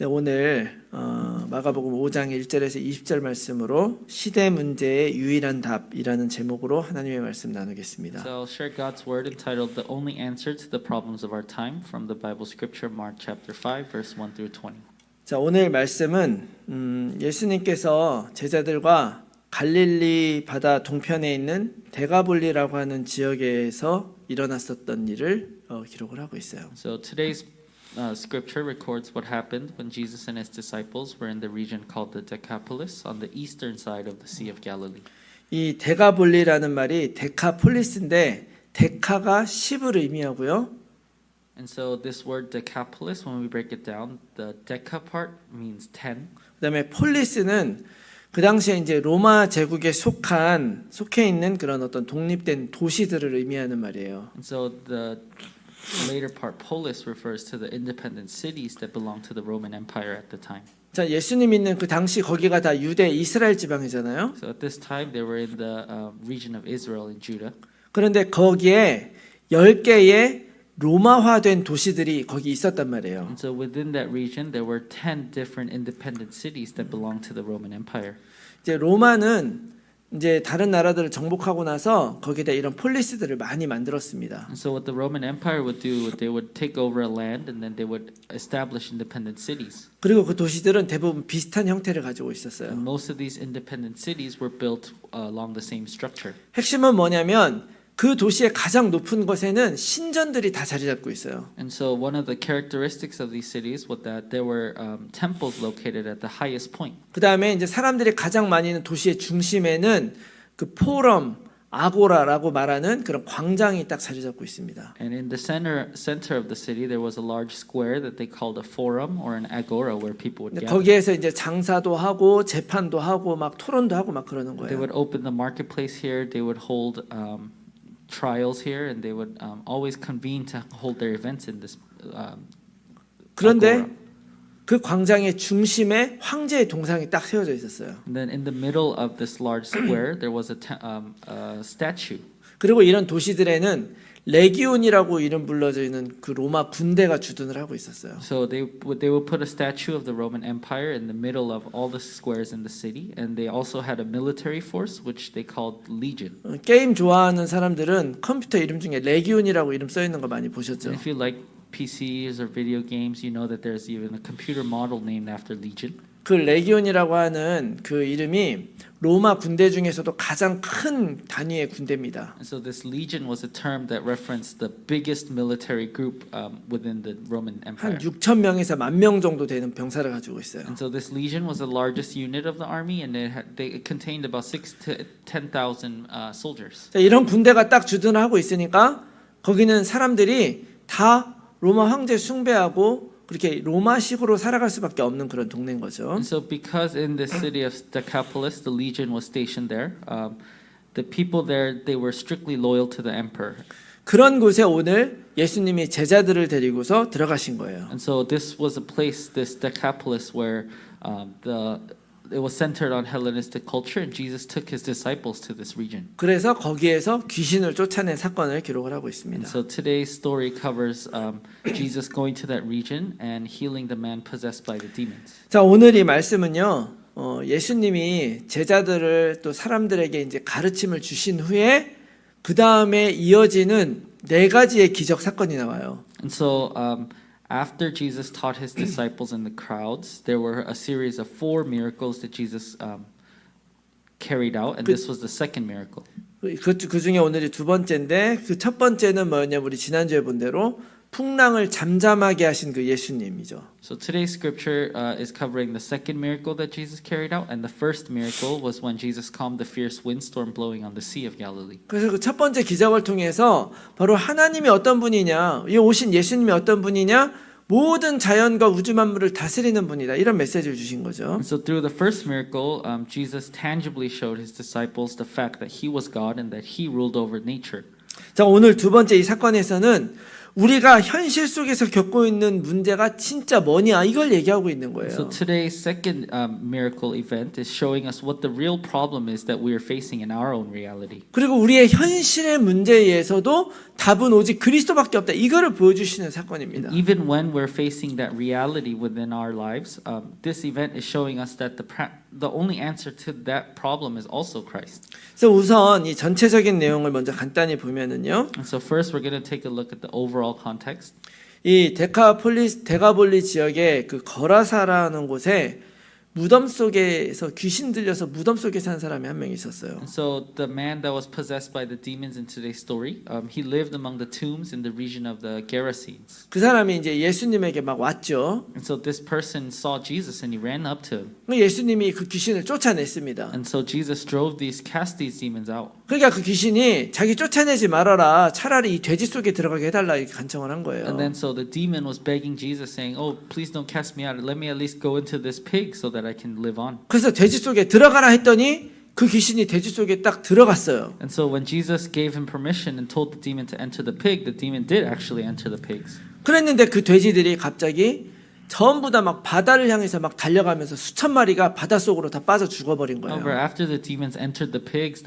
네, 오늘 마가복음 5장 1절에서 20절 말씀으로 시대 문제의 유일한 답이라는 제목으로 하나님의 말씀 나누겠습니다. So I'll share God's word entitled "The Only Answer to the Problems of Our Time" from the Bible Scripture, Mark chapter 5, verse 1 through 20. 자, 오늘 말씀은 예수님께서 제자들과 갈릴리 바다 동편에 있는 데가볼리라고 하는 지역에서 일어났었던 일을 기록을 하고 있어요. So today's scripture records what happened when Jesus and his disciples were in the region called the Decapolis on the eastern side of the Sea of Galilee. 이 데가볼리라는 말이 데카폴리스인데 데카가 10을 의미하고요. And so this word Decapolis, when we break it down, the Deca part means 10. 그다음에 폴리스는 그 당시에 이제 로마 제국에 속해 있는 그런 어떤 독립된 도시들을 의미하는 말이에요. And so the later part, polis, refers to the independent cities that belonged to the Roman Empire at the time. 자, 예수님 있는 그 당시 거기가 다 유대 이스라엘 지방이잖아요. So at this time, they were in the region of Israel in Judah. 그런데 거기에 10개의 로마화된 도시들이 거기 있었단 말이에요. And so within that region, there were 10 different independent cities that belonged to the Roman Empire. 이제 로마는 이제 다른 나라들을 정복하고 나서 거기다 이런 폴리스들을 많이 만들었습니다. And so what the Roman Empire would do, they would take over a land and then they would establish independent cities. 그리고 그 도시들은 대부분 비슷한 형태를 가지고 있었어요. And most of these independent cities were built along the same structure. 핵심은 뭐냐면 그 도시의 가장 높은 곳에는 신전들이 다 자리 잡고 있어요. And so one of the characteristics of these cities was that there were temples located at the highest point. 그 다음에 이제 사람들이 가장 많이 있는 도시의 중심에는 그 포럼, 아고라라고 말하는 그런 광장이 딱 자리 잡고 있습니다. And in the center of the city, there was a large square that they called a forum or an agora, where people would gather. 거기에서 이제 장사도 하고 재판도 하고 막 토론도 하고 막 그러는 They 거예요. would open the marketplace here. They would hold trials here, and they would always convene to hold their events in this. 그런데 agora. 그 광장의 중심에 황제의 동상이 딱 세워져 있었어요. And then in the middle of this large square, there was a statue. 그리고 이런 도시들에는 레기온이라고 이름 불려져 있는 그 로마 군대가 주둔을 하고 있었어요. So they would put a statue of the Roman Empire in the middle of all the squares in the city, and they also had a military force which they called legion. 게임 좋아하는 사람들은 컴퓨터 이름 중에 레기온이라고 이름 써 있는 거 많이 보셨죠? And if you like PCs or video games, you know that there's even a computer model named after legion. 그 레기온이라고 하는 그 이름이 로마 군대 중에서도 가장 큰 단위의 군대입니다. And so this legion was a term that referenced the biggest military group within the Roman Empire. 한 6천 명에서 10,000명 정도 되는 병사를 가지고 있어요. And so this legion was the largest unit of the army, and it contained about 6,000 to 10,000 soldiers. 자, 이런 군대가 딱 주둔하고 있으니까 거기는 사람들이 다 로마 황제 숭배하고 그렇게 로마식으로 살아갈 수밖에 없는 그런 동네인 거죠. And so because in the city of Decapolis, the legion was stationed there, the people there, they were strictly loyal to the emperor. 그런 곳에 오늘 예수님이 제자들을 데리고서 들어가신 거예요. And so this was a place, this Decapolis, where it was centered on Hellenistic culture, and Jesus took his disciples to this region. 그래서 거기에서 귀신을 쫓아낸 사건을 기록을 하고 있습니다. And so today's story covers Jesus going to that region and healing the man possessed by the demons. 자, 오늘 이 말씀은요. 예수님이 제자들을 또 사람들에게 이제 가르침을 주신 후에 그 다음에 이어지는 4가지의 기적 사건이 나와요. And so after Jesus taught his disciples and the crowds, there were a series of 4 miracles that Jesus carried out, and this was the second miracle. 그 중에 오늘이 2번째인데 그 첫 번째는 뭐냐면 우리 지난주에 본 대로 풍랑을 잠잠하게 하신 그 예수님이죠. So today's scripture is covering the second miracle that Jesus carried out, and the first miracle was when Jesus calmed the fierce windstorm blowing on the Sea of Galilee. 그래서 그 첫 번째 기적을 통해서 바로 하나님이 어떤 분이냐, 이 오신 예수님이 어떤 분이냐, 모든 자연과 우주 만물을 다스리는 분이다. 이런 메시지를 주신 거죠. And so through the first miracle, Jesus tangibly showed his disciples the fact that he was God and that he ruled over nature. 자, 오늘 2번째 이 사건에서는 우리가 현실 속에서 겪고 있는 문제가 진짜 뭐냐 이걸 얘기하고 있는 So 거예요. today's second miracle event is showing us what the real problem is that we are facing in our own reality. 그리고 우리의 현실의 문제에서도 답은 오직 그리스도밖에 없다. 이거를 보여주시는 사건입니다. Even when we're facing that reality within our lives, this event is showing us that the only answer to that problem is also Christ. 그래서 우선 이 전체적인 내용을 먼저 간단히 보면은요. And so first we're going to take a look at the overall context. 이 데가볼리 지역의 그 거라사라는 곳에 무덤 속에서 귀신 들려서 무덤 속에 사는 사람이 한 명 있었어요. And so the man that was possessed by the demons in today's story, he lived among the tombs in the region of the Gerasenes. 그 사람이 이제 예수님에게 막 왔죠. And so this person saw Jesus and he ran up to him. 예수님이 그 귀신을 쫓아냈습니다. And so Jesus cast these demons out. 그러니까 그 귀신이 자기 쫓아내지 말아라. 차라리 이 돼지 속에 들어가게 해달라 이렇게 간청을 한 거예요. And then so the demon was begging Jesus, saying, "Oh, please don't cast me out. Let me at least go into this pig so that I can live on." 그래서 돼지 속에 들어가라 했더니 그 귀신이 돼지 속에 딱 들어갔어요. And so when Jesus gave him permission and told the demon to enter the demon did actually enter the pigs. 그랬는데 그 돼지들이 갑자기 전부 다 막 바다를 향해서 막 달려가면서 수천 마리가 바닷속으로 다 빠져 죽어버린 거예요. However, after the demons entered the pigs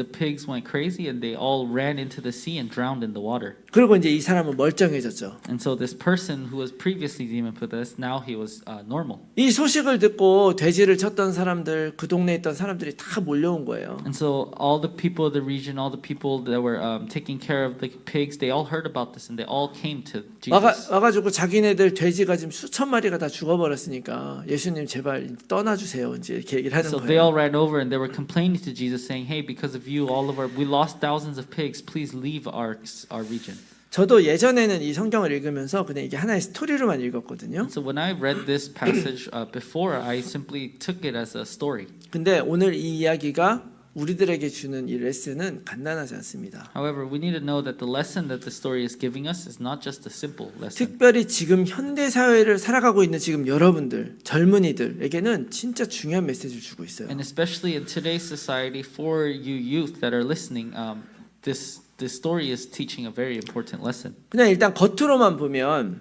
went crazy and they all ran into the sea and drowned in the water. 그리고 이제 이 사람은 멀쩡해졌죠. And so this person who was previously demon possessed, now he was normal. 이 소식을 듣고 돼지를 쳤던 사람들, 그 동네에 있던 사람들이 다 몰려온 거예요. And so all the people of the region, all the people that were taking care of the pigs, they all heard about this and they all came to Jesus. 와가지고 자기네들 돼지가 지금 수천 마리가 다 죽어버렸으니까 예수님 제발 떠나주세요. 이제 이렇게 얘기를 하는 So they all 거예요. ran over and they were complaining to Jesus, saying, "Hey, because of you, we lost thousands of pigs. Please leave our region." 저도 예전에는 이 성경을 읽으면서 그냥 이게 하나의 스토리로만 읽었거든요. So when I read this passage before, I simply took it as a story. 근데 오늘 이 이야기가 우리들에게 주는 이 레슨은 간단하지 않습니다. However, we need to know that the lesson that the story is giving us is not just a simple lesson. 특별히 지금 현대 사회를 살아가고 있는 지금 여러분들, 젊은이들에게는 진짜 중요한 메시지를 주고 있어요. And especially in today's society, for you youth that are listening, this story is teaching a very important lesson. 그냥 일단 겉으로만 보면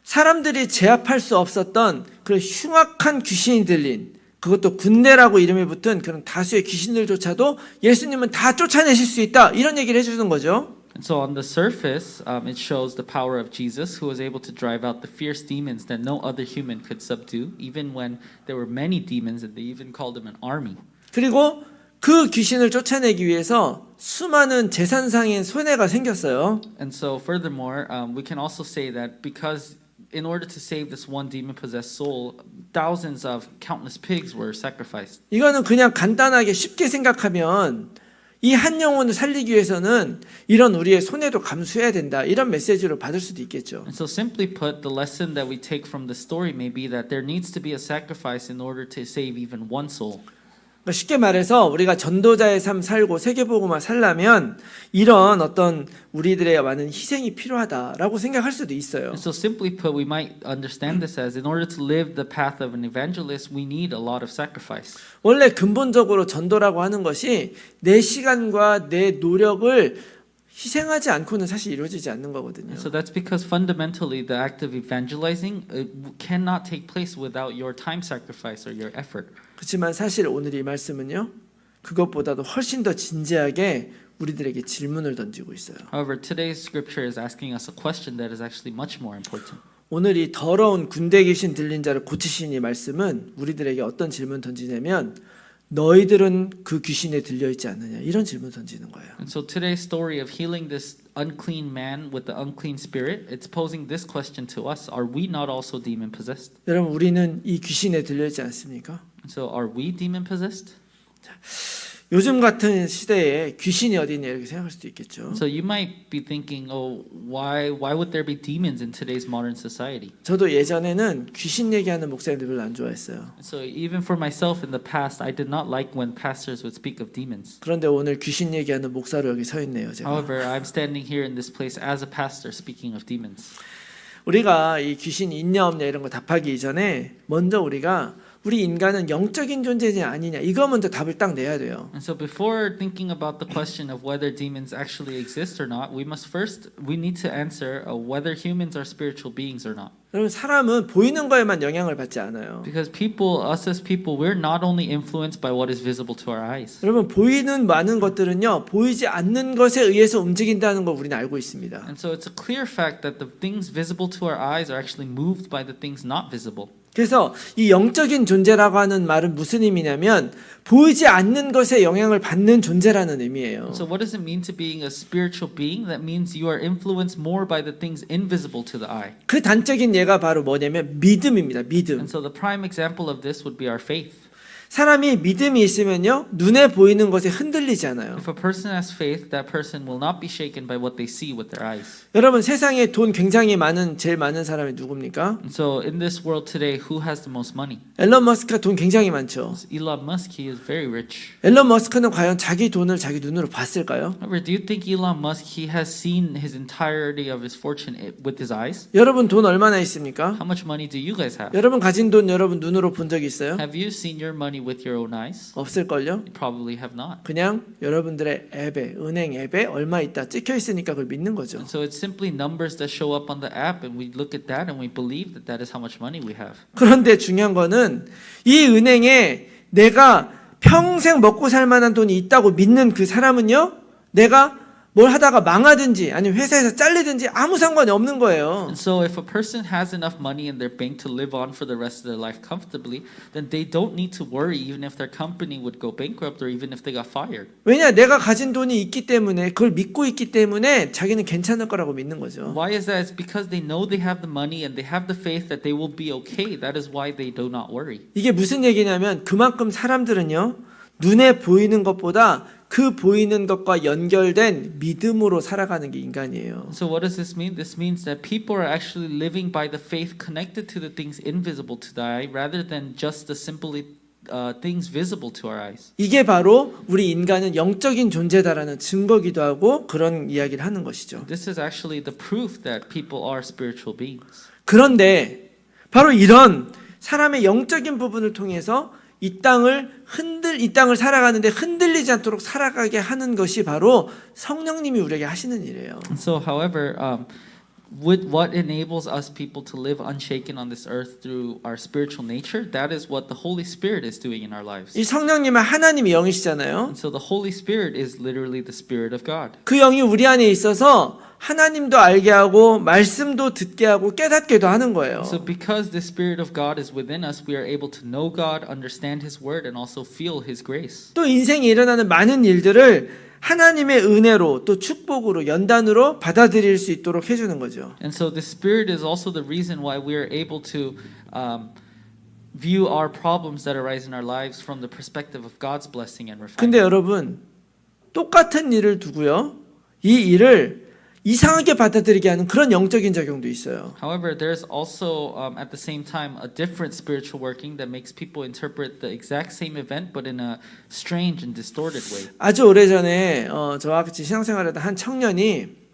사람들이 제압할 수 없었던 그런 흉악한 귀신이 들린 그것도 군대라고 이름이 붙은 그런 다수의 귀신들조차도 예수님은 다 쫓아내실 수 있다 이런 얘기를 해주는 거죠. And so on the surface, it shows the power of Jesus, who was able to drive out the fierce demons that no other human could subdue, even when there were many demons, and they even called him an army. 그리고 그 귀신을 쫓아내기 위해서 수많은 재산상의 손해가 생겼어요. And so furthermore, we can also say that because in order to save this one demon-possessed soul, thousands of countless pigs were sacrificed. 이거는 그냥 간단하게 쉽게 생각하면 이 한 영혼을 살리기 위해서는 이런 우리의 손해도 감수해야 된다. 이런 메시지로 받을 수도 있겠죠. And so simply put, the lesson that we take from the story may be that there needs to be a sacrifice in order to save even one soul. 그러니까 쉽게 말해서 우리가 전도자의 삶 살고 세계복음화 살려면 이런 어떤 우리들의 많은 희생이 필요하다라고 생각할 수도 있어요. And so simply put, we might understand this as in order to live the path of an evangelist, we need a lot of sacrifice. 원래 근본적으로 전도라고 하는 것이 내 시간과 내 노력을 희생하지 않고는 사실 이루어지지 않는 거거든요. So that's because fundamentally the act of evangelizing cannot take place without your time sacrifice or your effort. 그렇지만 사실 오늘 이 말씀은요. 그것보다도 훨씬 더 진지하게 우리들에게 질문을 던지고 있어요. However, today's scripture is asking us a question that is actually much more important. 오늘 이 더러운 군대 귀신 들린 자를 고치신 이 말씀은 우리들에게 어떤 질문 던지냐면 너희들은 그 귀신에 들려 있지 않느냐 이런 질문 던지는 거예요. And so today's story of healing this unclean man with the unclean spirit, it's posing this question to us: Are we not also demon possessed? 여러분 우리는 이 귀신에 들려 있지 않습니까? So are we demon possessed? 요즘 같은 시대에 귀신이 어디 있냐 이렇게 생각할 수도 있겠죠. So you might be thinking, oh, why would there be demons in today's modern society? 저도 예전에는 귀신 얘기하는 목사님들 별로 안 좋아했어요. So even for myself in the past, I did not like when pastors would speak of demons. 그런데 오늘 귀신 얘기하는 목사로 여기 서 있네요. 제가. However, I'm standing here in this place as a pastor speaking of demons. 우리가 이 귀신이 있냐 없냐 이런 거 답하기 이전에 먼저 우리가 우리 인간은 영적인 존재냐 아니냐 이거 먼저 답을 딱 내야 돼요. And so before thinking about the question of whether demons actually exist or not, we need to answer whether humans are spiritual beings or not. 여러분 사람은 보이는 거에만 영향을 받지 않아요. Because us as people, we're not only influenced by what is visible to our eyes. 여러분 보이는 많은 것들은요 보이지 않는 것에 의해서 움직인다는 걸 우리는 알고 있습니다. And so it's a clear fact that the things visible to our eyes are actually moved by the things not visible. 그래서 이 영적인 존재라고 하는 말은 무슨 의미냐면 보이지 않는 것에 영향을 받는 존재라는 의미예요. So what does it mean to being a spiritual being? That means you are influenced more by the things invisible to the eye. 그 단적인 예가 바로 뭐냐면 믿음입니다. 믿음. And so the prime example of this would be our faith. 사람이 믿음이 있으면요 눈에 보이는 것에 흔들리지 않아요. If a person has faith, that person will not be shaken by what they see with their eyes. 여러분 세상에 돈 굉장히 제일 많은 사람이 누굽니까? And so in this world today, who has the most money? 앨런 머스크가 돈 굉장히 많죠. Elon Musk, he is very rich. 앨런 머스크는 과연 자기 돈을 자기 눈으로 봤을까요? However, do you think Elon Musk, he has seen his entirety of his fortune with his eyes? 여러분 돈 얼마나 있습니까? How much money do you guys have? 여러분 가진 돈 여러분 눈으로 본 적이 있어요? Have you seen your money with your own eyes? 없을걸요? You probably have not. 그냥 여러분들의 앱에 은행 앱에 얼마 있다 찍혀 있으니까 그걸 믿는 거죠. And so it's simply numbers that show up on the app, and we look at that and we believe that that is how much money we have. 그런데 중요한 거는 이 은행에 내가 평생 먹고 살 만한 돈이 있다고 믿는 그 사람은요, 내가 뭘 하다가 망하든지 아니면 회사에서 잘리든지 아무 상관이 없는 거예요. And so if a person has enough money in their bank to live on for the rest of their life comfortably, then they don't need to worry even if their company would go bankrupt or even if they got fired. 왜냐 내가 가진 돈이 있기 때문에 그걸 믿고 있기 때문에 자기는 괜찮을 거라고 믿는 거죠. Why is that? It's because they know they have the money and they have the faith that they will be okay. That is why they do not worry. 이게 무슨 얘기냐면 그만큼 사람들은요 눈에 보이는 것보다 그 보이는 것과 연결된 믿음으로 살아가는 게 인간이에요. So what does this mean? This means that people are actually living by the faith connected to the things invisible to the eye rather than just the simply things visible to our eyes. 이게 바로 우리 인간은 영적인 존재다라는 증거기도 하고 그런 이야기를 하는 것이죠. This is actually the proof that people are spiritual beings. 그런데 바로 이런 사람의 영적인 부분을 통해서 이 땅을 살아가는데 흔들리지 않도록 살아가게 하는 것이 바로 성령님이 우리에게 하시는 일이에요. So, however, with what enables us people to live unshaken on this earth through our spiritual nature, that is what the Holy Spirit is doing in our lives. 이 성령님은 하나님의 영이시잖아요. And so the Holy Spirit is literally the Spirit of God. 그 영이 우리 안에 있어서 하나님도 알게 하고 말씀도 듣게 하고 깨닫게도 하는 거예요. So because the Spirit of God is within us, we are able to know God, understand His Word, and also feel His grace. 또 인생에 일어나는 많은 일들을 하나님의 은혜로 또 축복으로 연단으로 받아들일 수 있도록 해주는 거죠. And so the Spirit is also the reason why we are able to view our problems that arise in our lives from the perspective of God's blessing and refinement. 근데 여러분 똑같은 일을 두고요. 이 일을 이상하게 받아들이게 하는 그런 영적인 작용도 있어요. However, there's also at the same time a different spiritual working that makes people interpret the exact same event but in a strange and distorted way. 아주 오래전에 저와 같이 신앙생활하던 한 청년이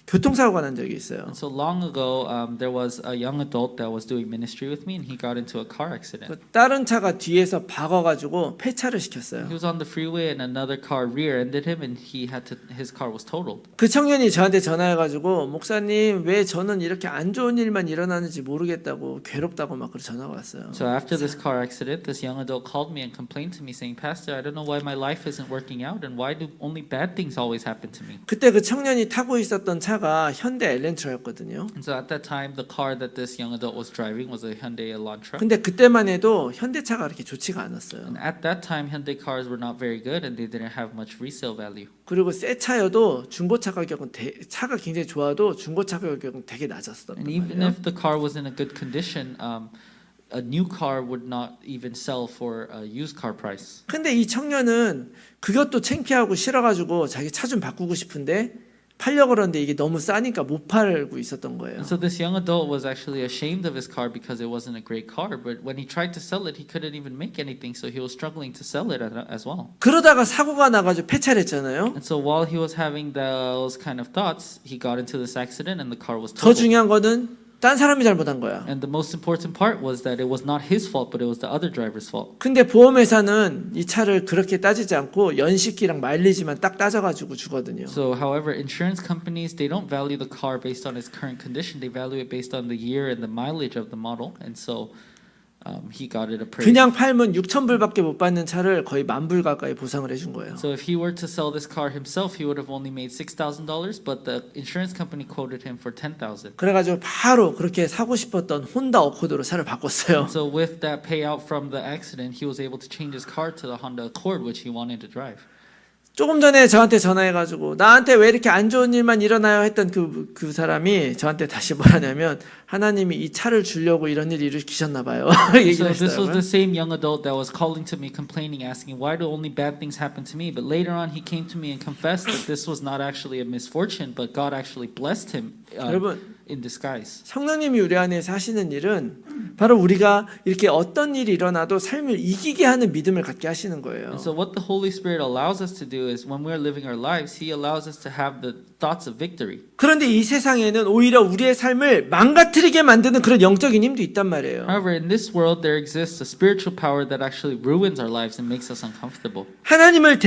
교통사고가 난 적이 있어요. And so long ago, there was a young adult that was doing ministry with me, and he got into a car accident. 다른 차가 뒤에서 박아가지고 폐차를 시켰어요. He was on the freeway, and another car rear-ended him, and his car was totaled. 그 청년이 저한테 전화해가지고 목사님 왜 저는 이렇게 안 좋은 일만 일어나는지 모르겠다고 괴롭다고 막 그런 전화가 왔어요. So after this car accident, this young adult called me and complained to me, saying, "Pastor, I don't know why my life isn't working out, and why do only bad things always happen to me?" 그때 그 청년이 타고 있었던 차가 현대 엘렌트라였거든요. And so at that time, the car that this young adult was driving was a Hyundai Elantra. 근데 그때만 해도 현대차가 그렇게 좋지가 않았어요. And at that time, Hyundai cars were not very good, and they didn't have much resale value. 그리고 새 차여도 중고차 가격은 차가 굉장히 좋아도 중고차 가격은 되게 낮았었단 And even 말이에요. if the car was in a good condition, a new car would not even sell for a used car price. 근데 이 청년은 그것도 창피하고 싫어가지고 자기 차 좀 바꾸고 싶은데 팔려고 그러는데 이게 너무 싸니까 못 팔고 있었던 거예요. And so this young adult was actually ashamed of his car because it wasn't a great car. But when he tried to sell it, he couldn't even make anything, so he was struggling to sell it as well. 그러다가 사고가 나가지고 폐차를 했잖아요. And so while he was having those kind of thoughts, he got into this accident and the car was 더 totaled. 중요한 거는 딴 사람이 잘못한 거야. And the most important part was that it was not his fault, but it was the other driver's fault. 근데 보험회사는 이 차를 그렇게 따지지 않고 연식기랑 마일리지만 딱 따져가지고 주거든요. So, however, insurance companies, they don't value the car based on its current condition. They value it based on the year and the mileage of the model. And so he got it appraised. 그냥 팔면 6,000불밖에 못 받는 차를 거의 10,000불 가까이 보상을 해준 거예요. So if he were to sell this car himself, he would have only made $6,000, but the insurance company quoted him for $10,000. 그래가지고 바로 그렇게 사고 싶었던 혼다 어코드로 차를 바꿨어요. So with that payout from the accident, he was able to change his car to the Honda Accord, which he wanted to drive. 조금 전에 저한테 전화해가지고 나한테 왜 이렇게 안 좋은 일만 일어나요 했던 그 사람이 저한테 다시 뭐라냐면 하나님이 이 차를 주려고 이런 일 일으키셨나 봐요. So 얘기를 this was 하시더라고요. the same young adult that was calling to me, complaining, asking, why do only bad things happen to me? But later on, he came to me and confessed that this was not actually a misfortune, but God actually blessed him 여러분 in disguise. 성령님이 우리 안에 사시는 일은 바로 우리가 이렇게 어떤 일이 일어나도 삶을 이기게 하는 믿음을 갖게 하시는 거예요. And so what the Holy Spirit allows us to do is when we're living our lives, He allows us to have the thoughts of victory. 그런데 이 세상에는 오히려 우리의 삶을 망가뜨리게 만드는 그런 영적인 힘도 있단 말이에요. However, in this world, there exists a spiritual power that actually ruins our lives and makes us uncomfortable. 하나님을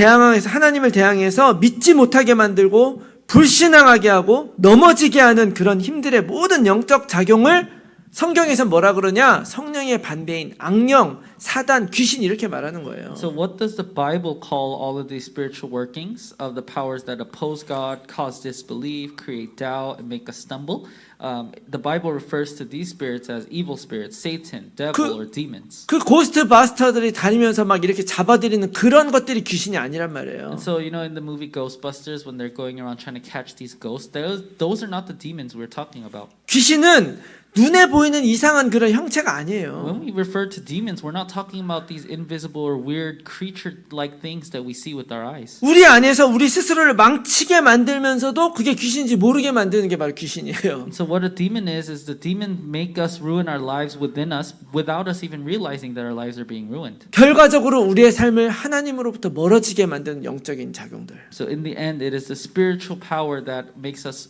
대항해서 믿지 못하게 만들고 불신앙하게 하고 넘어지게 하는 그런 힘들의 모든 영적 작용을 성경에서 뭐라 그러냐? 성령의 반대인 악령, 사단, 귀신 이렇게 말하는 거예요. So what does the Bible call all of these spiritual workings of the powers that oppose God, cause disbelief, create doubt, and make us stumble? The Bible refers to these spirits as evil spirits, Satan, devil, or demons. 그 고스트 바스터들이 다니면서 막 이렇게 잡아들이는 그런 것들이 귀신이 아니란 말이에요. And so, you know, in the movie Ghostbusters, when they're going around trying to catch these ghosts, those are not the demons we're talking about. 귀신은 눈에 보이는 이상한 그런 형체가 아니에요. When we refer to demons, we're not talking about these invisible or weird creature-like things that we see with our eyes. 우리 안에서 우리 스스로를 망치게 만들면서도 그게 귀신인지 모르게 만드는 게 바로 귀신이에요. And so what a demon is the demon make us ruin our lives within us without us even realizing that our lives are being ruined. 결과적으로 우리의 삶을 하나님으로부터 멀어지게 만드는 영적인 작용들. So in the end, it is the spiritual power that makes us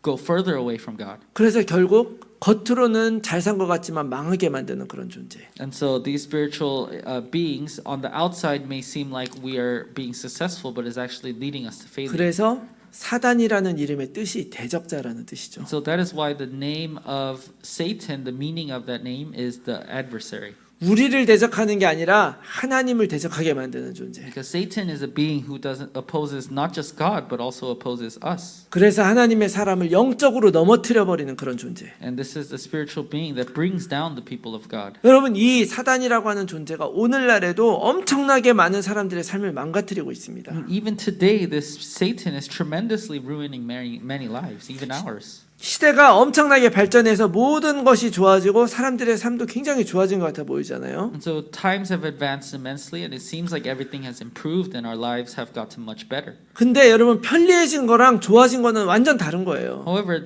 go further away from God. 그래서 결국 겉으로는 잘 산 것 같지만 망하게 만드는 그런 존재. And so these spiritual beings on the outside may seem like we are being successful, but is actually leading us to failure. 그래서 사단이라는 이름의 뜻이 대적자라는 뜻이죠. So that is why the name of Satan, the meaning of that name is the adversary. 우리를 대적하는 게 아니라 하나님을 대적하게 만드는 존재. Because Satan is a being who opposes not just God, but also opposes us. 그래서 하나님의 사람을 영적으로 넘어뜨려 버리는 그런 존재. And this is the spiritual being that brings down the people of God. 여러분 이 사단이라고 하는 존재가 오늘날에도 엄청나게 많은 사람들의 삶을 망가뜨리고 있습니다. Even today, this Satan is tremendously ruining many lives, even ours. 시대가 엄청나게 발전해서 모든 것이 좋아지고 사람들의 삶도 굉장히 좋아진 것 같아 보이잖아요. And so times have advanced immensely, and it seems like everything has improved, and our lives have gotten much better. 근데 여러분 편리해진 거랑 좋아진 거는 완전 다른 거예요. However,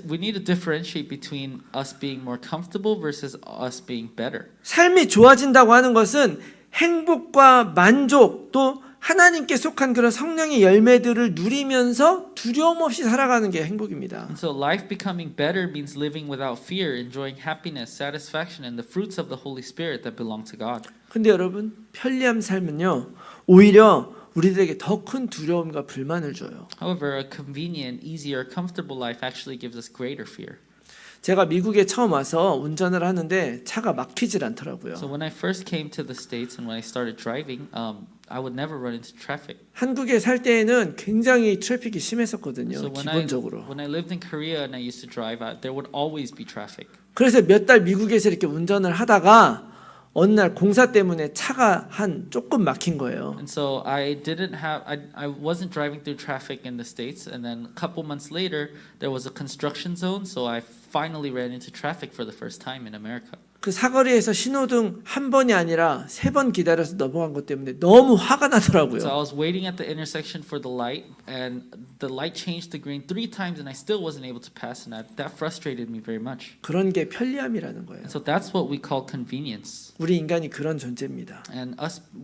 we need to differentiate between us being more comfortable versus us being better. 삶이 좋아진다고 하는 것은 행복과 만족 또 하나님께 속한 그런 성령의 열매들을 누리면서 두려움 없이 살아가는 게 행복입니다. And so life becoming better means living without fear, enjoying happiness, satisfaction, and the fruits of the Holy Spirit that belong to God. 근데 여러분 편리한 삶은요 오히려 우리들에게 더 큰 두려움과 불만을 줘요. However, a convenient, easier, comfortable life actually gives us greater fear. 제가 미국에 처음 와서 운전을 하는데 차가 막히질 않더라고요. So when I first came to the States and when I started driving, I would never run into traffic. 한국에 살 때에는 굉장히 트래픽이 심했었거든요. So 기본적으로. when I lived in Korea and I used to drive, there would always be traffic. 그래서 몇 달 미국에서 이렇게 운전을 하다가 어느 날 공사 때문에 차가 한 조금 막힌 거예요. And so I wasn't driving through traffic in the States, and then a couple months later there was a construction zone, so I finally ran into traffic for the first time in America. 그 사거리에서 신호등 한 번이 아니라 3번 기다려서 넘어간 것 때문에 너무 화가 So I 나더라고요. was waiting at the intersection for the light, and the light changed to green 3 times, and I still wasn't able to pass, and that frustrated me very much. 그런 게 편리함이라는 거예요. And so that's what we call convenience. 우리 인간이 그런 존재입니다. And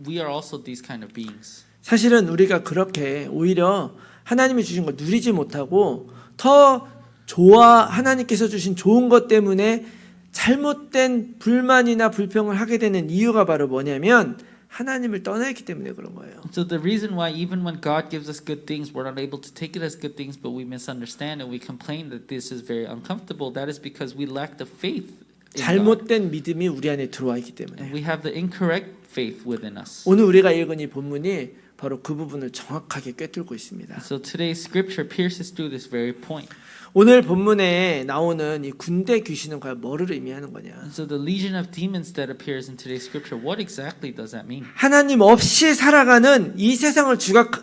we are also these kind of beings. 사실은 우리가 그렇게 오히려 하나님이 주신 걸 누리지 못하고 더 하나님께서 주신 좋은 것 때문에 잘못된 불만이나 불평을 하게 되는 이유가 바로 뭐냐면 하나님을 떠나있기 때문에 그런 거예요. So the reason why even when God gives us good things, we're not able to take it as good things, but we misunderstand and we complain that this is very uncomfortable. That is because we lack the faith in God. 잘못된 믿음이 우리 안에 들어와 있기 때문에. And we have the incorrect faith within us. 오늘 우리가 읽은 이 본문이 바로 그 부분을 정확하게 꿰뚫고 있습니다. So today's scripture pierces through this very point. 오늘 본문에 나오는 이 군대 귀신은 과연 뭐를 의미하는 거냐? So the legion of demons that appears in today's scripture, what exactly does that mean? 하나님 없이 살아가는 이 세상을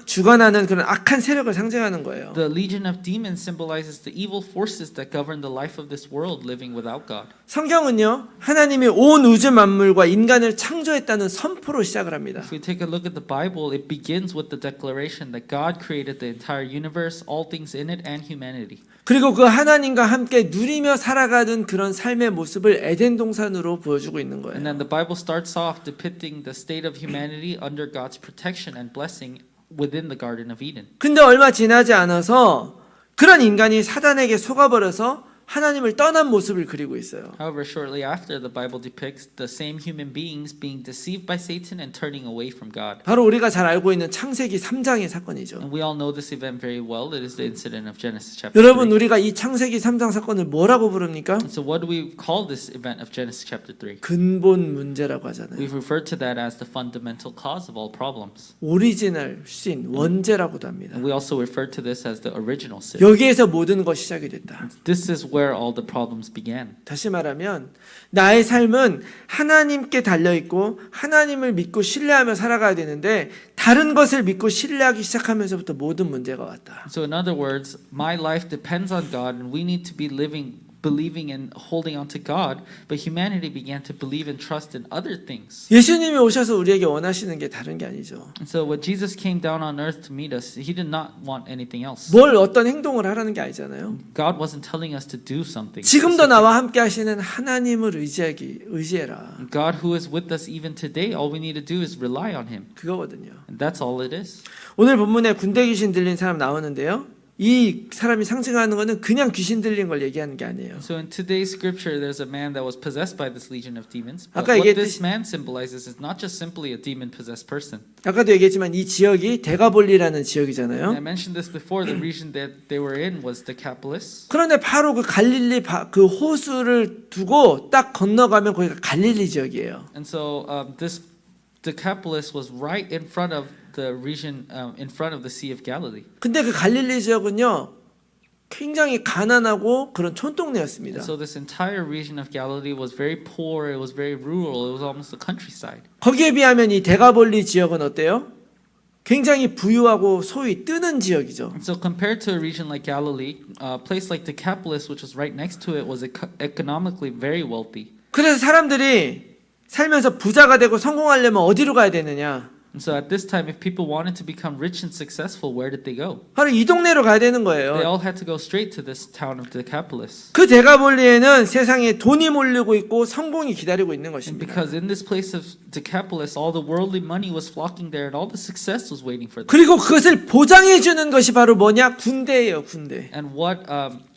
주관하는 그런 악한 세력을 상징하는 거예요. The legion of demons symbolizes the evil forces that govern the life of this world living without God. 성경은요, 하나님이 온 우주 만물과 인간을 창조했다는 선포로 시작을 합니다. If we take a look at the Bible, it begins with the declaration that God created the entire universe, all things in it, and humanity. 그리고 그 하나님과 함께 누리며 살아가는 그런 삶의 모습을 에덴 동산으로 보여주고 있는 거예요. And then the Bible starts off depicting the state of humanity under God's protection and blessing within the Garden of Eden. 근데 얼마 지나지 않아서 그런 인간이 사단에게 속아버려서 하나님을 떠난 모습을 그리고 있어요. However, shortly after, the Bible depicts the same human beings being deceived by Satan and turning away from God. 바로 우리가 잘 알고 있는 창세기 3장의 사건이죠. And we all know this event very well. It is the incident of Genesis chapter 3. 여러분, 우리가 이 창세기 3장 사건을 뭐라고 부릅니까? So what do we call this event of Genesis chapter 3? 근본 문제라고 하잖아요. We've referred to that as the fundamental cause of all problems. 오리지널 신, 원죄라고도 합니다. And we also refer to this as the original sin. 여기에서 모든 것이 시작이 됐다. This is where all the problems began. 다시 말하면 나의 삶은 하나님께 달려있고 하나님을 믿고 신뢰하며 살아가야 되는데 다른 것을 믿고 신뢰하기 시작하면서부터 모든 문제가 왔다. So in other words, my life depends on God and we need to be believing and holding on to God, but humanity began to believe and trust in other things. 예수님이 오셔서 우리에게 원하시는 게 다른 게 아니죠. And so when Jesus came down on earth to meet us, he did not want anything else. 뭘 어떤 행동을 하라는 게 아니잖아요. God wasn't telling us to do something. 지금도 나와 함께 하시는 하나님을 의지해라. God who is with us even today, all we need to do is rely on him. 그거거든요. And that's all it is. 오늘 본문에 군대 귀신 들린 사람 나오는데요. 이 사람이 상징하는 것은 그냥 귀신 들린 걸 얘기하는 게 아니에요. So in today's scripture, there's a man that was possessed by this legion of demons. But 아까 what 얘기했듯이- this man symbolizes is not just simply a demon-possessed person. 아까도 얘기했지만 이 지역이 데가볼리라는 And I 지역이잖아요. mentioned this before. The region that they were in was Decapolis. 그런데 바로 그 갈릴리 그 호수를 두고 딱 건너가면 거기가 갈릴리 지역이에요. And so this Decapolis was right in front of the region, in front of the Sea of Galilee. 근데 그 갈릴리 지역은요, 굉장히 가난하고 그런 촌동네였습니다. And so this entire region of Galilee was very poor. It was very rural. It was almost the countryside. 거기에 비하면 이 데가볼리 지역은 어때요? 굉장히 부유하고 소위 뜨는 지역이죠. And so compared to a region like Galilee, a place like Decapolis, which was right next to it, was economically very wealthy. 그래서 사람들이 살면서 부자가 되고 성공하려면 어디로 가야 되느냐? And so at this time, if people wanted to become rich and successful, where did they go? 바로 이 동네로 가야 되는 They 거예요. all had to go straight to this town of Decapolis. 그 데가볼리에는 세상에 돈이 몰리고 있고 성공이 기다리고 있는 And 것입니다. because in this place of Decapolis, all the worldly money was flocking there and all the success was waiting for them. 그리고 그것을 보장해 주는 것이 바로 뭐냐? 군대예요, 군대. And what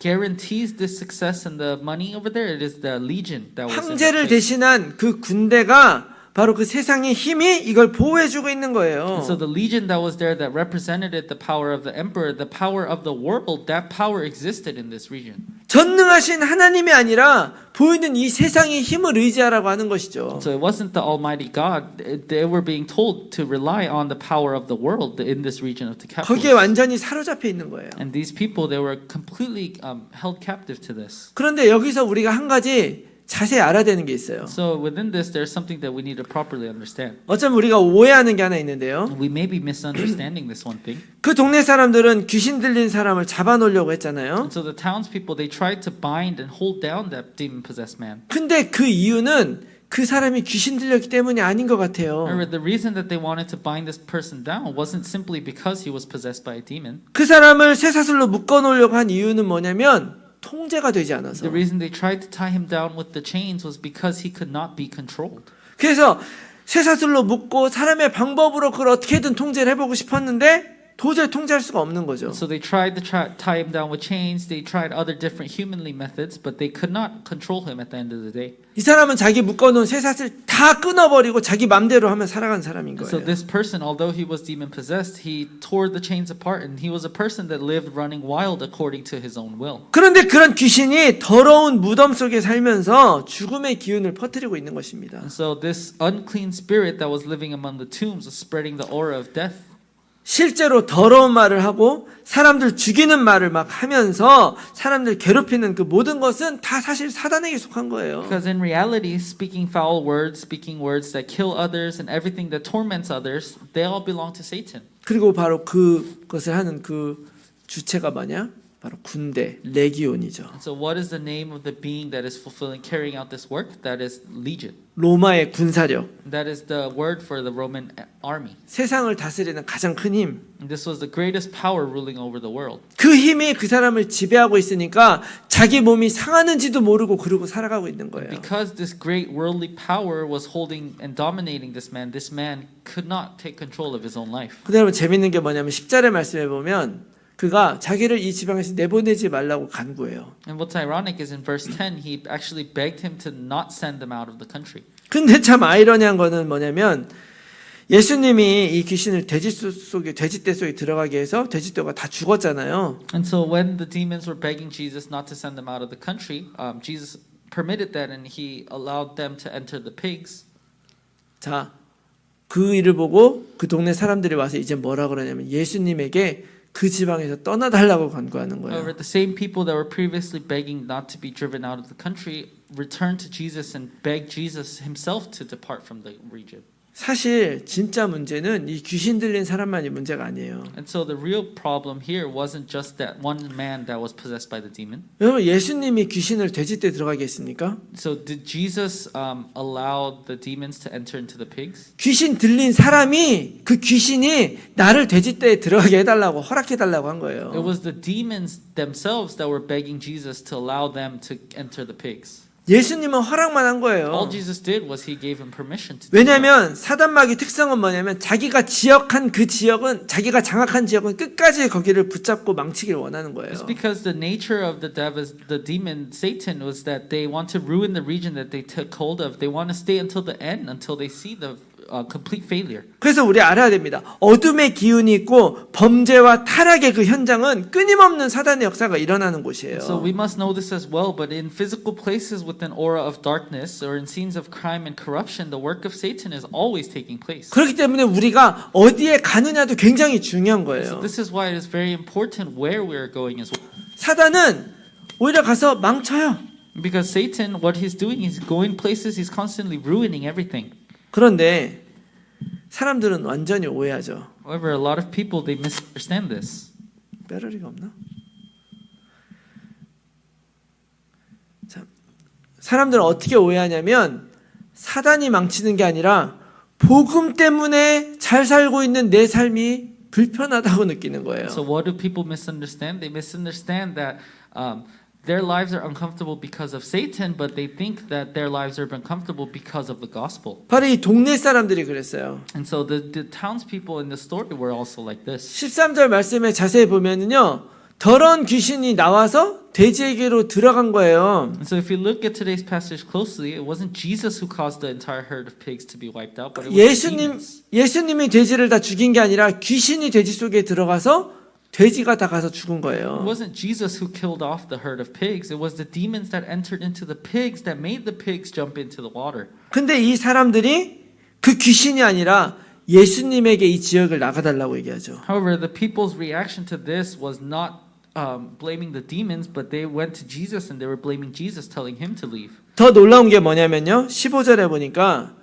guarantees this success and the money over there? It is the legion that was in that 황제를 place. 대신한 그 군대가 바로 그 세상의 힘이 이걸 보호해주고 있는 거예요. And so the legion that was there that represented the power of the emperor, the power of the world, that power existed in this region. 전능하신 하나님이 아니라 보이는 이 세상의 힘을 의지하라고 하는 것이죠. So it wasn't the Almighty God. They were being told to rely on the power of the world in this region of Decapolis. 거기에 완전히 사로잡혀 있는 거예요. And these people, they were completely held captive to this. 그런데 여기서 우리가 한 가지 자세히 알아야 되는 게 있어요. So within this, there's something that we need to properly understand. 어쩌면 우리가 오해하는 게 하나 있는데요. We may be misunderstanding this one thing. 그 동네 사람들은 귀신 들린 사람을 잡아놓으려고 했잖아요. And so the townspeople, they tried to bind and hold down that demon-possessed man. 근데 그 이유는 그 사람이 귀신 들렸기 때문이 아닌 것 같아요. However, the reason that they wanted to bind this person down wasn't simply because he was possessed by a demon. 그 사람을 쇠사슬로 묶어놓으려고 한 이유는 뭐냐면 통제가 되지 않아서. The reason they tried to tie him down with the chains was because he could not be controlled. 그래서 쇠사슬로 묶고 사람의 방법으로 그걸 어떻게든 통제를 해보고 싶었는데 도저히 통제할 수가 없는 거죠. So they tried to tie him down with chains. They tried other different humanly methods, but they could not control him at the end of the day. 이 사람은 자기 묶어놓은 쇠사슬 다 끊어버리고 자기 맘대로 하면 살아간 사람인 So 거예요. this person, although he was demon possessed, he tore the chains apart, and he was a person that lived running wild according to his own will. 그런데 그런 귀신이 더러운 무덤 속에 살면서 죽음의 기운을 퍼뜨리고 있는 것입니다. And so this unclean spirit that was living among the tombs was spreading the aura of death. 실제로 더러운 말을 하고 사람들 죽이는 말을 막 하면서 사람들 괴롭히는 그 모든 것은 다 사실 사단에게 속한 거예요. Because in reality, speaking foul words, speaking words that kill others, and everything that torments others, they all belong to Satan. 그리고 바로 그것을 하는 그 주체가 뭐냐? 바로 군대, 레기온이죠. And so what is the name of the being that is carrying out this work? That is legion. 로마의 군사력, That is the word for the Roman army. 세상을 다스리는 가장 큰 힘. And this was the greatest power ruling over the world. 그 힘이 그 사람을 지배하고 있으니까 자기 몸이 상하는지도 모르고 그러고 살아가고 있는 거예요. Because this great worldly power was holding and dominating this man could not take control of his own life. 근데 여러분 재밌는 게 뭐냐면 10절의 말씀에 보면 그가 자기를 이 지방에서 내보내지 말라고 간구해요. And what's ironic is in verse 10, he actually begged him to not send them out of the country. 근데 참 아이러니한 거는 뭐냐면 예수님이 이 귀신을 돼지떼 속에 들어가게 해서 돼지떼가 다 죽었잖아요. And so when the demons were begging Jesus not to send them out of the country, Jesus permitted that and he allowed them to enter the pigs. 자, 그 일을 보고 그 동네 사람들이 와서 이제 뭐라 그러냐면 예수님에게 그 지방에서 떠나달라고 간구하는 거예요. However, the same people that were previously begging not to be driven out of the country returned to Jesus and begged Jesus himself to depart from the region. 사실 진짜 문제는 이 귀신 들린 사람만이 문제가 아니에요. And so the real problem here wasn't just that one man that was possessed by the demon. 여러분 예수님이 귀신을 돼지떼 들어가게 했습니까? So did Jesus allow the demons to enter into the pigs? 귀신 들린 사람이 그 귀신이 나를 돼지떼에 들어가게 해달라고 허락해달라고 한 거예요. It was the demons themselves that were begging Jesus to allow them to enter the pigs. 예수님은 허락만 한 거예요. All Jesus did was he gave him permission to do that. 왜냐하면 사단마귀 특성은 뭐냐면 자기가 지역한 그 지역은 자기가 장악한 지역은 끝까지 거기를 붙잡고 망치기를 원하는 거예요. It's because the nature of the demon Satan was that they want to ruin the region that they took hold of. They want to stay until the end, until they see the complete failure. 그래서 우리 알아야 됩니다. 어둠의 기운이 있고 범죄와 타락의 그 현장은 끊임없는 사단의 역사가 일어나는 곳이에요. So we must know this as well, but in physical places with an aura of darkness or in scenes of crime and corruption, the work of Satan is always taking place. 그렇기 때문에 우리가 어디에 가느냐도 굉장히 중요한 So 거예요. this is why it is very important where we are going as well. 사단은 오히려 가서 망쳐요. Because Satan, what he's doing is going places, he's constantly ruining everything. 그런데 사람들은 완전히 오해하죠. However, a lot of people, they misunderstand this. 배터리가 없나? 자, 사람들은 어떻게 오해하냐면 사단이 망치는 게 아니라 복음 때문에 잘 살고 있는 내 삶이 불편하다고 느끼는 거예요. So what do people misunderstand? They misunderstand that their lives are uncomfortable because of Satan, but they think that their lives are uncomfortable because of the gospel. 바로 이 동네 사람들이 그랬어요. And so the townspeople in the story were also like this. 13절 말씀에 자세히 보면은요. 더러운 귀신이 나와서 돼지에게로 들어간 거예요. And so if you look at today's passage closely, it wasn't Jesus who caused the entire herd of pigs to be wiped out, but it was the demons. 예수님이 돼지를 다 죽인 게 아니라 귀신이 돼지 속에 들어가서 돼지가 다 가서 죽은 It 거예요. wasn't Jesus who killed off the herd of pigs. It was the demons that entered into the pigs that made the pigs jump into the water. 근데 이 사람들이 그 귀신이 아니라 예수님에게 이 지역을 나가달라고 얘기하죠. However, the people's reaction to this was not blaming the demons, but they went to Jesus and they were blaming Jesus, telling him to leave. 더 놀라운 게 뭐냐면요. 15절에 보니까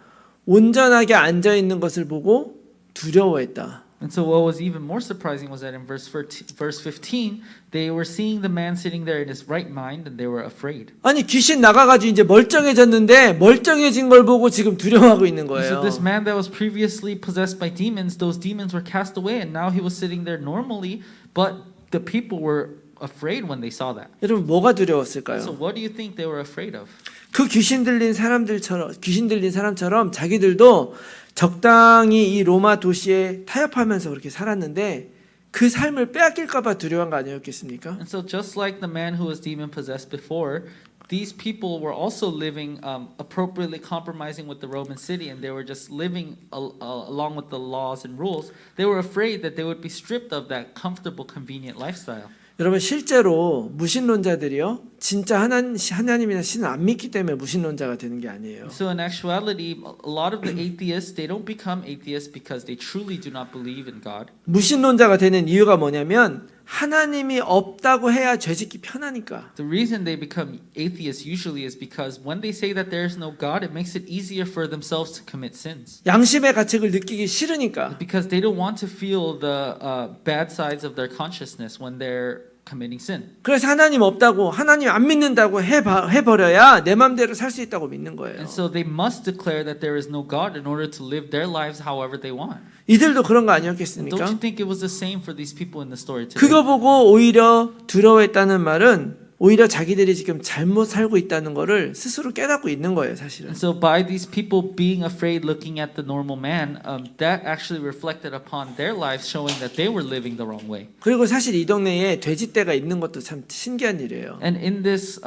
온전하게 앉아 있는 것을 보고 두려워했다. And so what was even more surprising was that in verse 15, they were seeing the man sitting there in his right mind and they were afraid. 아니 귀신 나가가지고 이제 멀쩡해졌는데 멀쩡해진 걸 보고 지금 두려워하고 있는 So 거예요. this man that was previously possessed by demons, those demons were cast away and now he was sitting there normally, but the people were afraid when they saw that. 여러분 뭐가 So 두려웠을까요? what do you think they were afraid of? 그 귀신 들린 사람처럼 자기들도 적당히 이 로마 도시에 타협하면서 그렇게 살았는데 그 삶을 빼앗길까봐 두려운 거 아니었겠습니까? And so, just like the man who was demon possessed before, these people were also living appropriately compromising with the Roman city, and they were just living along with the laws and rules. They were afraid that they would be stripped of that comfortable, convenient lifestyle. 여러분 실제로 무신론자들이요 진짜 하나님이나 신을 안 믿기 때문에 무신론자가 되는 게 아니에요. So in actuality, a lot of the atheists, they don't become atheists because they truly do not believe in God. 무신론자가 되는 이유가 뭐냐면 하나님이 없다고 해야 죄짓기 편하니까. The reason they become atheists usually is because when they say that there is no God, it makes it easier for themselves to commit sins. 양심의 가책을 느끼기 싫으니까. Because they don't want to feel the bad sides of their consciousness when they're committing sin. 그래서 하나님 없다고 하나님 안 믿는다고 해버려야 내 맘대로 살 수 있다고 믿는 거예요. And so they must declare that there is no God in order to live their lives however they want. 이들도 그런 거 And don't 아니었겠습니까? you think it was the same for these people in the story today? 그거 보고 오히려 두려워했다는 말은 오히려 자기들이 지금 잘못 살고 있다는 거를 스스로 깨닫고 있는 거예요, 사실은. And so by these people being afraid looking at the normal man, that actually reflected upon their lives showing that they were living the wrong way. 그리고 사실 이 동네에 돼지떼가 있는 것도 참 신기한 일이에요. And in this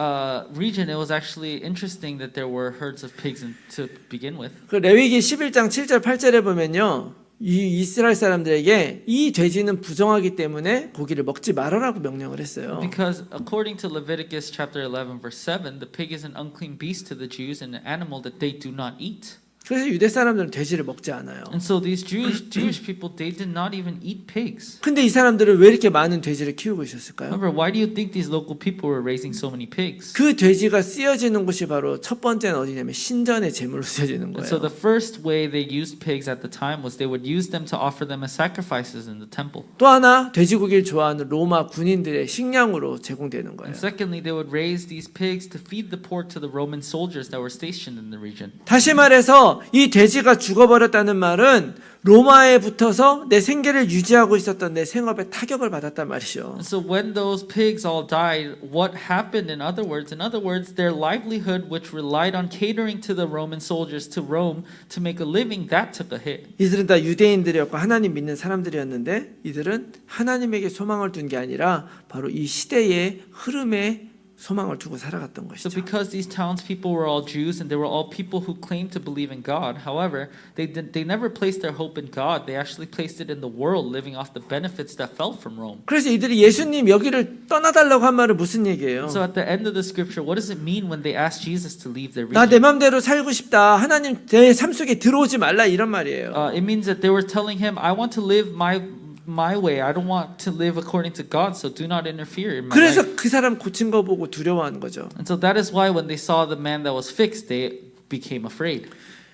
region, it was actually interesting that there were herds of pigs to begin with. 그 레위기 11장 7절 8절에 보면요. 이 이스라엘 사람들에게 이 돼지는 부정하기 때문에 고기를 먹지 말아라고 명령을 했어요. Because according to Leviticus chapter 11 verse 7, the pig is an unclean beast to the Jews and an animal that they do not eat. 그래서 유대 사람들은 돼지를 먹지 않아요. And so these Jewish people, they did not even eat pigs. 근데 이 사람들은 왜 이렇게 많은 돼지를 키우고 있었을까요? However, why do you think these local people were raising so many pigs? 그 돼지가 쓰여지는 곳이 바로 첫 번째는 어디냐면 신전의 제물로 쓰여지는 And so 거예요. the first way they used pigs at the time was they would use them to offer them as sacrifices in the temple. 또 하나 돼지고기를 좋아하는 로마 군인들의 식량으로 제공되는 거예요. And secondly, they would raise these pigs to feed the poor to the Roman soldiers that were stationed in the region. 다시 말해서 이 돼지가 죽어버렸다는 말은 로마에 붙어서 내 생계를 유지하고 있었던 내 생업에 타격을 받았단 말이죠. And so when those pigs all died, what happened in other words? In other words, their livelihood, which relied on catering to the Roman soldiers to Rome to make a living, that took a hit. 이들은 다 유대인들이었고 하나님 믿는 사람들이었는데 이들은 하나님에게 소망을 둔 게 아니라 바로 이 시대의 흐름에 소망을 두고 살아갔던 So 것이죠. because these townspeople were all Jews and they were all people who claimed to believe in God, however, they never placed their hope in God. They actually placed it in the world, living off the benefits that fell from Rome. 그래서 이들이 예수님 여기를 떠나달라고 한 말은 무슨 얘기예요? So at the end of the scripture, what does it mean when they asked Jesus to leave their 나 내 region? 맘대로 살고 싶다. 하나님 내 삶 속에 들어오지 말라 이런 말이에요. It means that they were telling him, I want to live my way. I don't want to live according to God, so do not interfere in my 그래서 life. 그 사람 고친 거 보고 두려워하는 거죠. And so that is why when they saw the man that was fixed, they became afraid.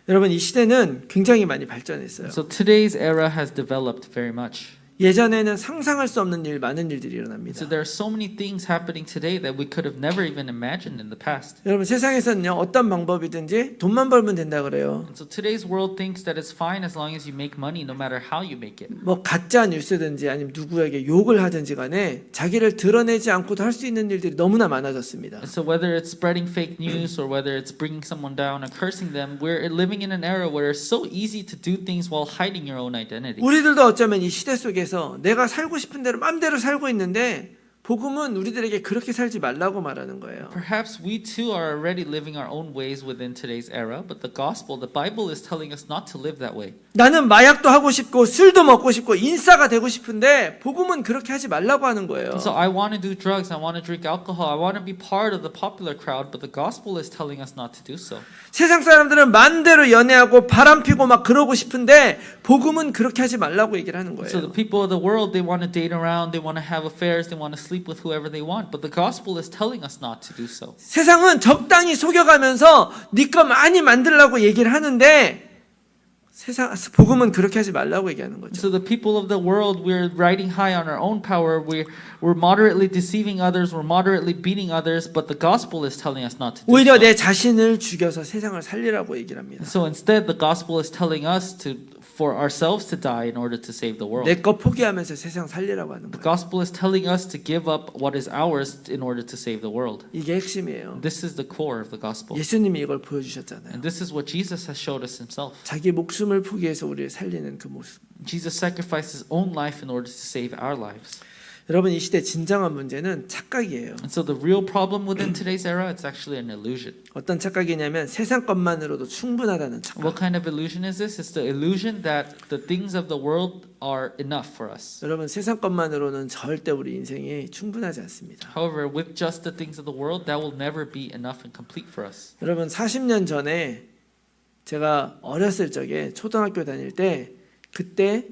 여러분 이 시대는 굉장히 많이 발전했어요. So today's era has developed very much. 예전에는 상상할 수 없는 일, 많은 일들이 일어납니다. So there are so many things happening today that we could have never even imagined in the past. 여러분 세상에서는요 어떤 방법이든지 돈만 벌면 된다 그래요. And so today's world thinks that it's fine as long as you make money, no matter how you make it. 뭐 가짜 뉴스든지 아니면 누구에게 욕을 하든지 간에 자기를 드러내지 않고도 할 수 있는 일들이 너무나 많아졌습니다. And so whether it's spreading fake news or whether it's bringing someone down or cursing them, we're living in an era where it's so easy to do things while hiding your own identity. 우리들도 어쩌면 이 시대 속에서 내가 살고 싶은 대로 마음대로 살고 있는데 복음은 우리들에게 그렇게 살지 말라고 말하는 거예요. Perhaps we too are already living our own ways within today's era, but the gospel, the Bible is telling us not to live that way. 나는 마약도 하고 싶고 술도 먹고 싶고 인싸가 되고 싶은데 복음은 그렇게 하지 말라고 하는 거예요. And so I want to do drugs, I want to drink alcohol, I want to be part of the popular crowd, but the gospel is telling us not to do so. 세상 사람들은 마음대로 연애하고 바람 피고 막 그러고 싶은데 복음은 그렇게 하지 말라고 얘기를 하는 So the 거예요. people of the world, they want to date around, they want to have affairs, they want to sleep with whoever they want, but the gospel is telling us not to do so. 세상은 적당히 속여가면서 네 거 많이 만들라고 얘기를 하는데 복음은 그렇게 하지 말라고 얘기하는 거죠. So the people of the world, we're riding high on our own power, we're moderately deceiving others, we're moderately beating others, but the gospel is telling us not to do 오히려 so. 내 자신을 죽여서 세상을 살리라고 얘기를 합니다. So instead, the gospel is telling us for ourselves to die in order to save the world. 내 거 포기하면서 세상 살리라고 하는 The 거예요. gospel is telling us to give up what is ours in order to save the world. 이게 핵심이에요. This is the core of the gospel. 예수님이 이걸 보여주셨잖아요. And this is what Jesus has showed us himself. 자기 목숨을 포기해서 우리를 살리는 그 모습. Jesus sacrificed his own life in order to save our lives. 여러분 이 시대 진정한 문제는 착각이에요. And so the real problem within today's era, it's actually an illusion. 어떤 착각이냐면 세상 것만으로도 충분하다는 착각. What kind of illusion is this? It's the illusion that the things of the world are enough for us. 여러분 세상 것만으로는 절대 우리 인생이 충분하지 않습니다. However, with just the things of the world, that will never be enough and complete for us. 여러분 40년 전에 제가 어렸을 적에 초등학교 다닐 때 그때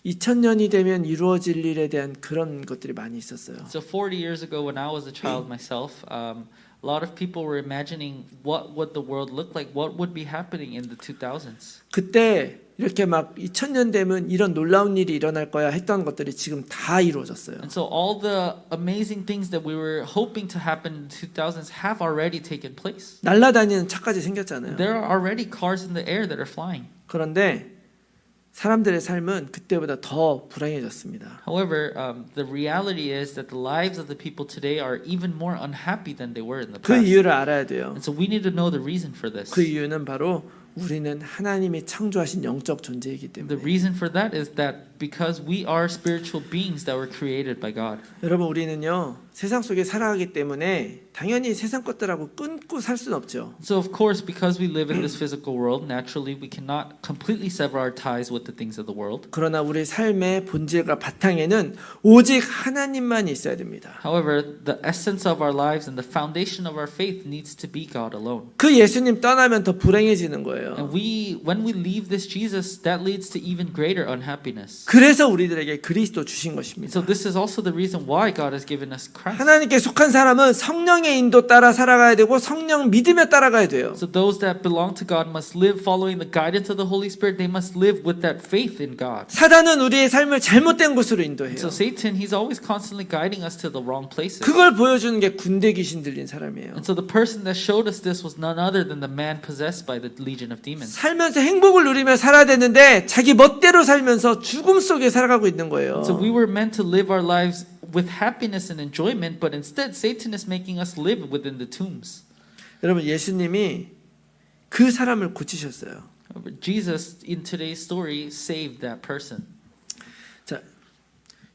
2000년이 되면 이루어질 일에 대한 그런 것들이 많이 있었어요. So 40 years ago, when I was a child myself, a lot of people were imagining what would the world look like, what would be happening in the 2000s. 그때 이렇게 막 2000년 되면 이런 놀라운 일이 일어날 거야 했던 것들이 지금 다 이루어졌어요. And so all the amazing things that we were hoping to happen in the 2000s have already taken place. 날아다니는 차까지 생겼잖아요. There are already cars in the air that are flying. 그런데 사람들의 삶은 그때보다 더 불행해졌습니다. However, the reality is that the lives of the people today are even more unhappy than they were in the 그 past. 이유를 알아야 돼요. And so we need to know the reason for this. 그 이유는 바로 우리는 하나님이 창조하신 영적 존재이기 The 때문에. reason for that is that because we are spiritual beings that were created by God. 여러분 우리는요 세상 속에 살아가기 때문에 당연히 세상 것들하고 끊고 살 수는 없죠. So of course, because we live in this physical world, naturally we cannot completely sever our ties with the things of the world. 그러나 우리 삶의 본질과 바탕에는 오직 하나님만 있어야 됩니다. However, the essence of our lives and the foundation of our faith needs to be God alone. 그 예수님 떠나면 더 불행해지는 거예요. And when we leave this Jesus, that leads to even greater unhappiness. 그래서 우리들에게 그리스도 주신 것입니다. So this is also the reason why God has given us Christ. 하나님께 속한 사람은 성령의 인도 따라 살아가야 되고 성령 믿음에 따라가야 돼요. So those that belong to God must live following the guidance of the Holy Spirit. They must live with that faith in God. 사단은 우리의 삶을 잘못된 곳으로 인도해요. So Satan, he's always constantly guiding us to the wrong places. 그걸 보여주는 게 군대 귀신 들린 사람이에요. And so the person that showed us this was none other than the man possessed by the legion of demons. 살면서 행복을 누리며 살아야 되는데 자기 멋대로 살면서 죽음 속에 살아가고 있는 거예요. So we were meant to live our lives with happiness and enjoyment, but instead Satan is making us live within the tombs. 여러분 예수님이 그 사람을 고치셨어요. Jesus in today's story saved that person. 자,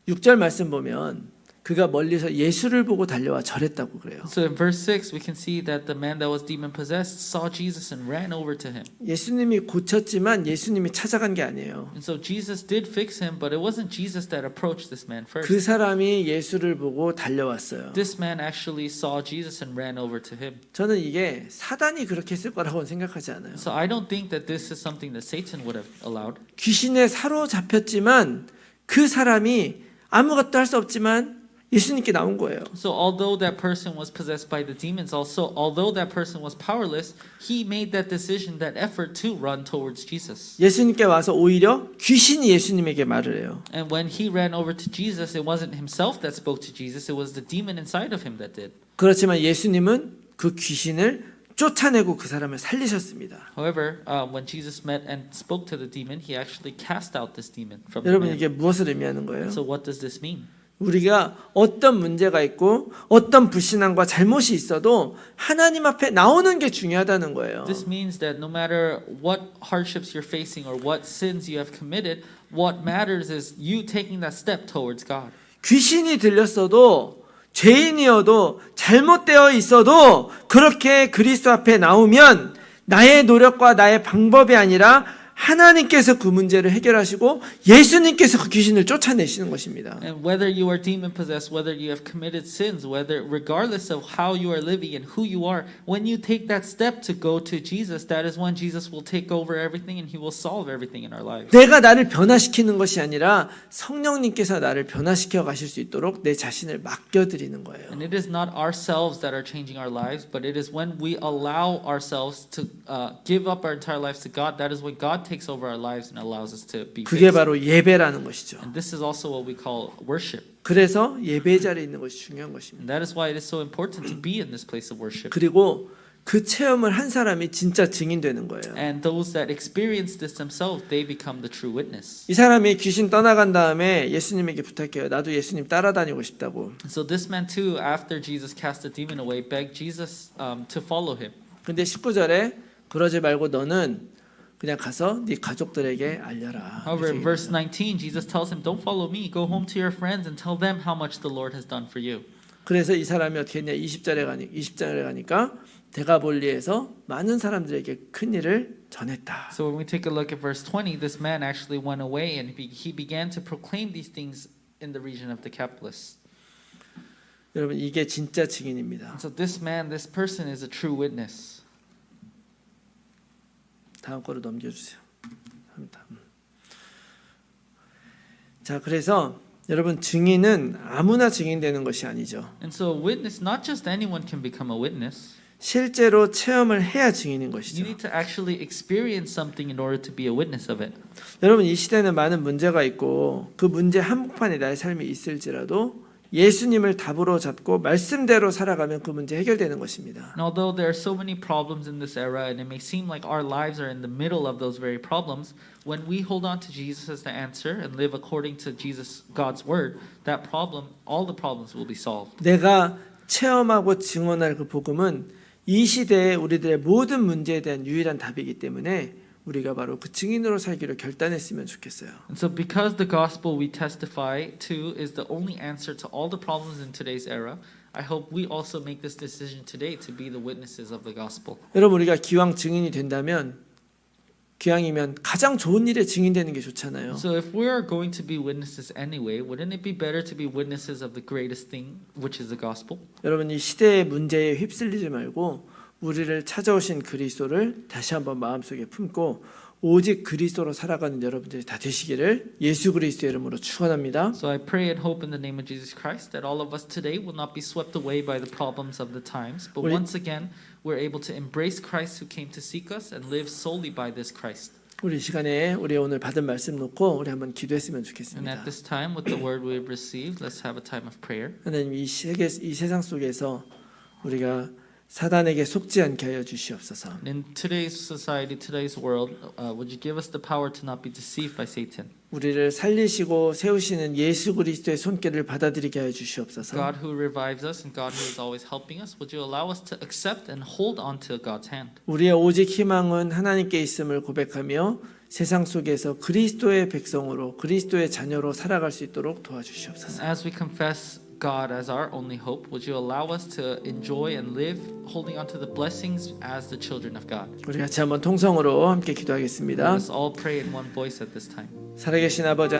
6절 말씀 보면 그가 멀리서 예수를 보고 달려와 절했다고 그래요. So in verse 6 we can see that the man that was demon possessed saw Jesus and ran over to him. 예수님이 고쳤지만 예수님이 찾아간 게 아니에요. And so Jesus did fix him, but it wasn't Jesus that approached this man first. 그 사람이 예수를 보고 달려왔어요. This man actually saw Jesus and ran over to him. 저는 이게 사단이 그렇게 했을 거라고 생각하지 않아요. So I don't think that this is something that Satan would have allowed. 귀신에 사로잡혔지만 그 사람이 아무것도 할 수 없지만 예수님께 나온 거예요. So although that person was possessed by the demons, also although that person was powerless, he made that decision, that effort to run towards Jesus. 예수님께 와서 오히려 귀신이 예수님에게 말을 해요. And when he ran over to Jesus, it wasn't himself that spoke to Jesus, it was the demon inside of him that did. 그렇지만 예수님은 그 귀신을 쫓아내고 그 사람을 살리셨습니다. However, when Jesus met and spoke to the demon, he actually cast out this demon from the 여러분 man. 이게 무엇을 의미하는 거예요? So what does this mean? 우리가 어떤 문제가 있고 어떤 불신앙과 잘못이 있어도 하나님 앞에 나오는 게 중요하다는 거예요. This means that no matter what hardships you're facing or what sins you have committed, what matters is you taking that step towards God. 귀신이 들렸어도 죄인이어도 잘못되어 있어도 그렇게 그리스도 앞에 나오면 나의 노력과 나의 방법이 아니라 하나님께서 그 문제를 해결하시고 예수님께서 그 귀신을 쫓아내시는 것입니다. And whether you are demon possessed, whether you have committed sins, whether regardless of how you are living and who you are, when you take that step to go to Jesus, that is when Jesus will take over everything and he will solve everything in our lives. 내가 나를 변화시키는 것이 아니라 성령님께서 나를 변화시켜 가실 수 있도록 내 자신을 맡겨드리는 거예요. And it is not ourselves that are changing our lives, but it is when we allow ourselves to give up our entire lives to God, that is when God takes over our lives and allows us to be 그게 fixed. 바로 예배라는 것이죠. And this is also what we call worship. 그래서 예배 자리에 있는 것이 중요한 것입니다. And that is why it is so important to be in this place of worship. 그리고 그 체험을 한 사람이 진짜 증인되는 거예요. And those that experience this themselves, they become the true witness. 이 사람이 귀신 떠나간 다음에 예수님에게 부탁해요. 나도 예수님 따라다니고 싶다고. So this man too, after Jesus cast the demon away, begged Jesus to follow him. 근데 19절에 그러지 말고 너는 그냥 가서 네 가족들에게 알려라. However, 이렇게 in verse 얘기합니다. 19, Jesus tells him, "Don't follow me. Go home to your friends and tell them how much the Lord has done for you." 그래서 이 사람이 어떻게 했냐? 20절에 가니까 데가볼리에서 많은 사람들에게 큰 일을 전했다. So when we take a look at verse 20, this man actually went away and he began to proclaim these things in the region of Decapolis. 여러분 이게 진짜 증인입니다. So this man, this person is a true witness. 다음 거로 넘겨주세요. 자, 그래서 여러분 증인은 아무나 증인되는 것이 아니죠. And so a witness, not just anyone can become a witness. 실제로 체험을 해야 증인인 You 것이죠. need to actually experience something in order to be a witness of it. 여러분 이 시대는 많은 문제가 있고 그 문제 한복판에 나의 삶이 있을지라도 예수님을 답으로 잡고 말씀대로 살아가면 그 문제 해결되는 것입니다. And although there are so many problems in this era, and it may seem like our lives are in the middle of those very problems, when we hold on to Jesus as the answer and live according to Jesus, God's word, that problem, all the problems will be solved. 내가 체험하고 증언할 그 복음은 이 시대에 우리들의 모든 문제에 대한 유일한 답이기 때문에 우리가 바로 그 증인으로 살기로 결단했으면 좋겠어요. And so because the gospel we testify to is the only answer to all the problems in today's era, I hope we also make this decision today to be the witnesses of the gospel. 여러분 우리가 기왕 증인이 된다면 기왕이면 가장 좋은 일에 증인되는 게 좋잖아요. So if we are going to be witnesses anyway, wouldn't it be better to be witnesses of the greatest thing, which is the gospel? 여러분 이 시대의 문제에 휩쓸리지 말고 우리를 찾아오신 그리스도를 다시 한번 마음속에 품고 오직 그리스도로 살아가는 여러분들이 다 되시기를 예수 그리스도의 이름으로 축원합니다. So I pray and hope in the name of Jesus Christ that all of us today will not be swept away by the problems of the times, but 우리- once again we're able to embrace Christ who came to seek us and live solely by this Christ. 우리 이 시간에 우리 오늘 받은 말씀 놓고 우리 한번 기도했으면 And 좋겠습니다. at this time, with the word we've received, let's have a time of prayer. 하나님 이 세상 속에서 우리가 사단에게 속지 않게 하여 주시옵소서. In today's society, today's world, would you give us the power to not be deceived by Satan? 우리를 살리시고 세우시는 예수 그리스도의 손길을 받아들이게 하여 주시옵소서. God who revives us and God who is always helping us, would you allow us to accept and hold on to God's hand? 우리의 오직 희망은 하나님께 있음을 고백하며 세상 속에서 그리스도의 백성으로 그리스도의 자녀로 살아갈 수 있도록 도와주시옵소서. As we confess God as our only hope, would you allow us to enjoy and live holding on to the blessings as the children of God? 우리 같이 한번 통성으로 함께 Let 기도하겠습니다. us all pray in one voice at this time. 살아계신 아버지